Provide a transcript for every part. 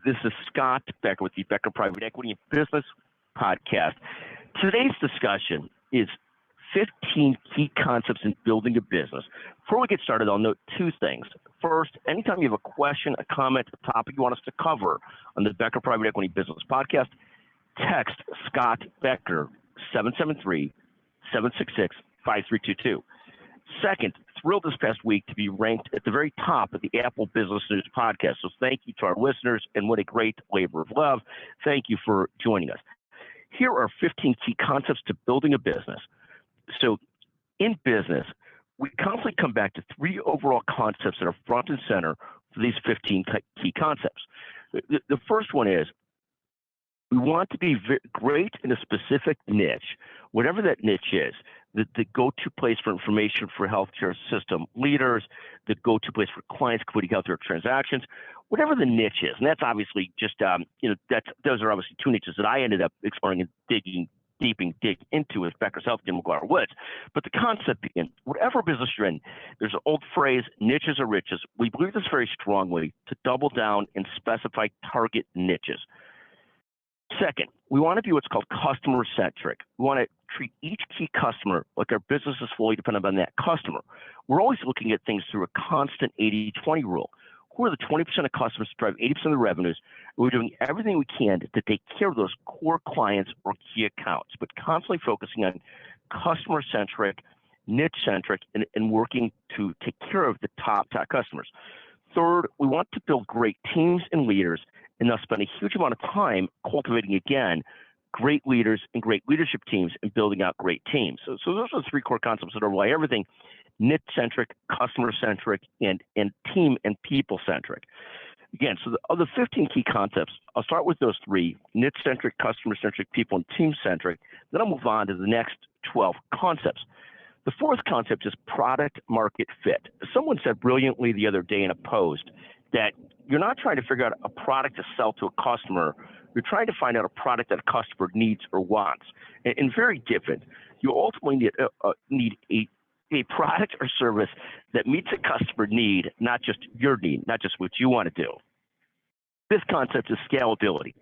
This is Scott Becker with the Becker Private Equity Business Podcast. Today's discussion is 15 key concepts in building a business. Before we get started, I'll note two things. First, anytime you have a question, a comment, a topic you want us to cover on the Becker Private Equity Business Podcast, text Scott Becker 773-766-5322. Second, thrilled this past week to be ranked at the very top of the Apple Business News podcast. So thank you to our listeners, and what a great labor of love. Thank you for joining us. Here are 15 key concepts to building a business. So in business, we constantly come back to three overall concepts that are front and center for these 15 key concepts. The first one is we want to be great in a specific niche, whatever that niche is. The go-to place for information for healthcare system leaders, the go-to place for clients completing healthcare transactions, whatever the niche is. And that's obviously just, those are obviously two niches that I ended up exploring and digging into as Becker's Healthcare and McGuire Woods. But the concept being, whatever business you're in, there's an old phrase, niches are riches. We believe this very strongly to double down and specify target niches. Second, we want to be what's called customer-centric. We want to treat each key customer like our business is fully dependent on that customer. We're always looking at things through a constant 80-20 rule. Who are the 20% of customers that drive 80% of the revenues? We're doing everything we can to take care of those core clients or key accounts, but constantly focusing on customer-centric, niche-centric, and working to take care of the top customers. Third, we want to build great teams and leaders, and they'll spend a huge amount of time cultivating, again, great leaders and great leadership teams and building out great teams. So those are the three core concepts that overlay everything: niche-centric, customer-centric, and team and people-centric. Again, so of the 15 key concepts, I'll start with those three: niche-centric, customer-centric, people, and team-centric. Then I'll move on to the next 12 concepts. The fourth concept is product market fit. Someone said brilliantly the other day in a post that you're not trying to figure out a product to sell to a customer. You're trying to find out a product that a customer needs or wants. And very different. You ultimately need a product or service that meets a customer need, not just your need, not just what you want to do. This concept is scalability.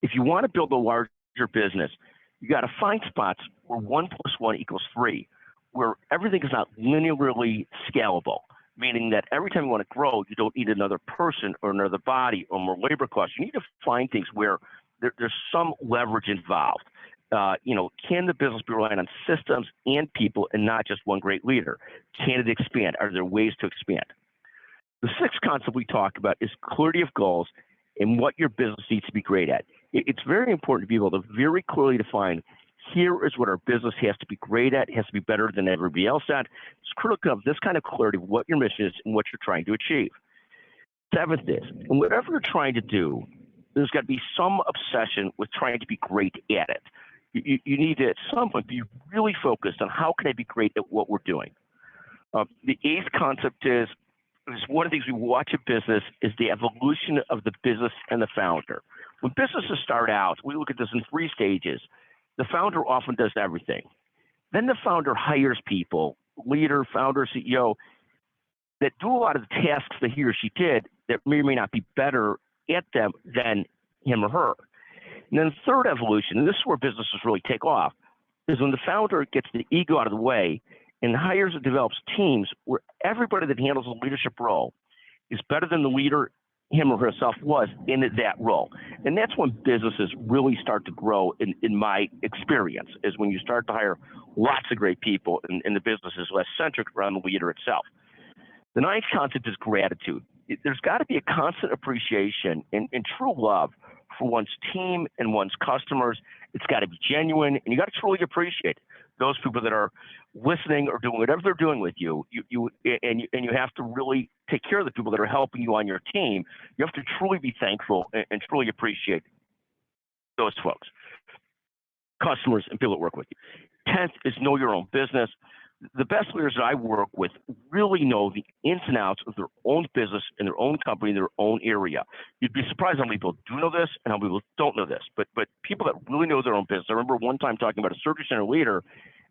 If you want to build a larger business, you got to find spots where 1 + 1 = 3, where everything is not linearly scalable, meaning that every time you want to grow, you don't need another person or another body or more labor costs. You need to find things where there's some leverage involved. Can the business be reliant on systems and people and not just one great leader? Can it expand? Are there ways to expand? The sixth concept we talk about is clarity of goals and what your business needs to be great at. It's very important to be able to very clearly define, here is what our business has to be great at. It has to be better than everybody else at. It's critical to have this kind of clarity of what your mission is and what you're trying to achieve. Seventh is, and whatever you're trying to do, there's got to be some obsession with trying to be great at it. You need to, at some point, be really focused on how can I be great at what we're doing. The eighth concept is one of the things we watch in business is the evolution of the business and the founder. When businesses start out, we look at this in three stages. The founder often does everything. Then the founder hires people, leader, founder, CEO, that do a lot of the tasks that he or she did that may or may not be better at them than him or her. And then the third evolution, and this is where businesses really take off, is when the founder gets the ego out of the way and hires and develops teams where everybody that handles a leadership role is better than the leader him or herself was in that role. And that's when businesses really start to grow, in my experience, is when you start to hire lots of great people and the business is less centric around the leader itself. The ninth concept is gratitude. There's got to be a constant appreciation and true love for one's team and one's customers. It's got to be genuine, and you got to truly appreciate those people that are listening or doing whatever they're doing with you. You have to really take care of the people that are helping you on your team. You have to truly be thankful and truly appreciate those folks, customers, and people that work with you. 10th is know your own business. The best leaders that I work with really know the ins and outs of their own business and their own company, their own area. You'd be surprised how many people do know this and how many people don't know this. But people that really know their own business. I remember one time talking about a surgery center leader,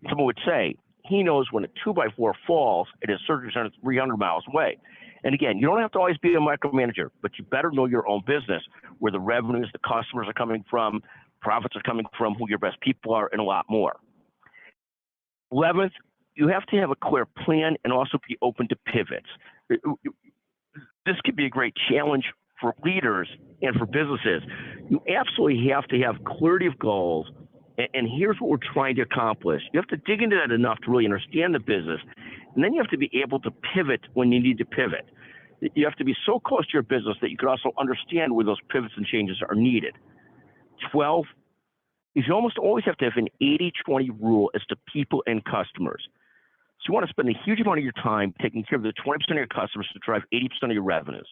someone would say he knows when a 2x4 falls at his surgery center 300 miles away. And again, you don't have to always be a micromanager, but you better know your own business, where the revenues, the customers are coming from, profits are coming from, who your best people are, and a lot more. 11th, you have to have a clear plan and also be open to pivots. This could be a great challenge for leaders and for businesses. You absolutely have to have clarity of goals, and here's what we're trying to accomplish. You have to dig into that enough to really understand the business, and then you have to be able to pivot when you need to pivot. You have to be so close to your business that you can also understand where those pivots and changes are needed. 12 is you almost always have to have an 80-20 rule as to people and customers. So you want to spend a huge amount of your time taking care of the 20% of your customers to drive 80% of your revenues.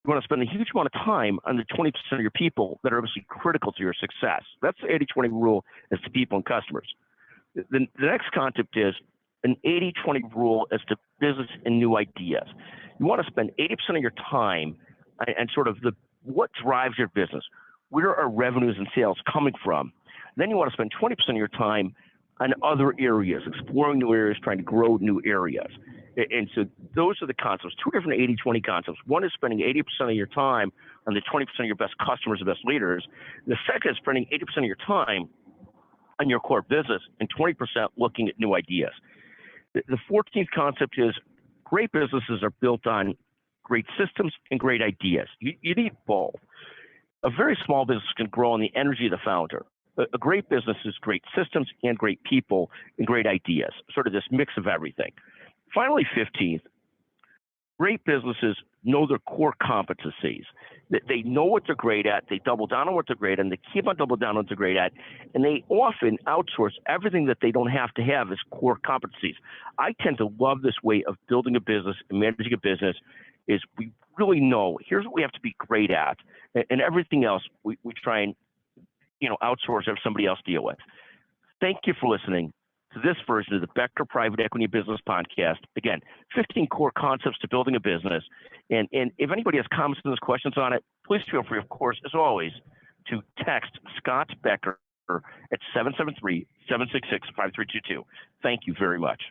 You want to spend a huge amount of time on the 20% of your people that are obviously critical to your success. That's the 80-20 rule as to people and customers. The next concept is an 80-20 rule as to business and new ideas. You want to spend 80% of your time and sort of what drives your business. Where are revenues and sales coming from? Then you want to spend 20% of your time on other areas, exploring new areas, trying to grow new areas. And so those are the concepts, two different 80-20 concepts. One is spending 80% of your time on the 20% of your best customers and best leaders. The second is spending 80% of your time on your core business and 20% looking at new ideas. The 14th concept is great businesses are built on great systems and great ideas. You need both. A very small business can grow on the energy of the founder. A great business is great systems and great people and great ideas, sort of this mix of everything. Finally, 15th, great businesses know their core competencies. They know what they're great at, they double down on what they're great at, and they keep on doubling down on what they're great at, and they often outsource everything that they don't have to have as core competencies. I tend to love this way of building a business and managing a business, is we really know, here's what we have to be great at, and everything else we try and outsource, have somebody else deal with. Thank you for listening to this version of the Becker Private Equity Business Podcast. Again, 15 core concepts to building a business. And if anybody has comments and questions on it, please feel free, of course, as always, to text Scott Becker at 773-766-5322. Thank you very much.